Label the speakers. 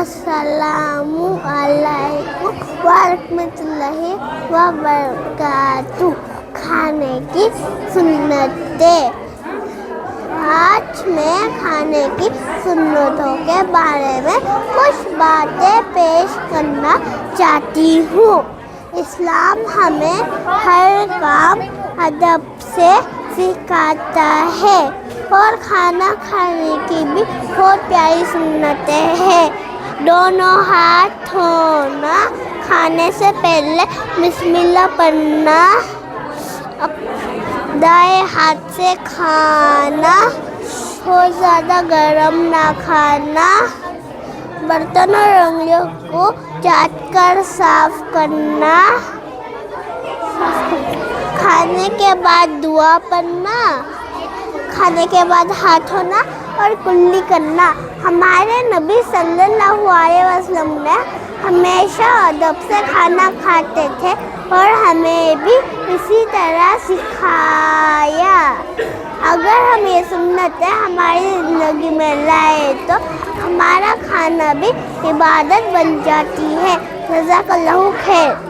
Speaker 1: अस्सलामु अलैकुम वरहमतुल्लाहि वबरकातुहू। खाने की सुन्नतें। आज मैं खाने की सुन्नतों के बारे में कुछ बातें पेश करना चाहती हूँ। इस्लाम हमें हर काम अदब से सिखाता है और खाना खाने की भी बहुत प्यारी सुन्नतें हैं। दोनों हाथ धोना, खाने से पहले बिस्मिल्लाह पढ़ना, दाएं हाथ से खाना, बहुत ज़्यादा गरम ना खाना, बर्तन और उंगलियों को चाटकर साफ करना, खाने के बाद दुआ पढ़ना, खाने के बाद हाथ धोना और कुल्ली करना। हमारे नबी सल्लल्लाहु अलैहि वसल्लम ने हमेशा अदब से खाना खाते थे और हमें भी इसी तरह सिखाया। अगर हम ये सुन्नतें हमारी ज़िंदगी में लाए तो हमारा खाना भी इबादत बन जाती है। जज़ाकल्लाहु खैर।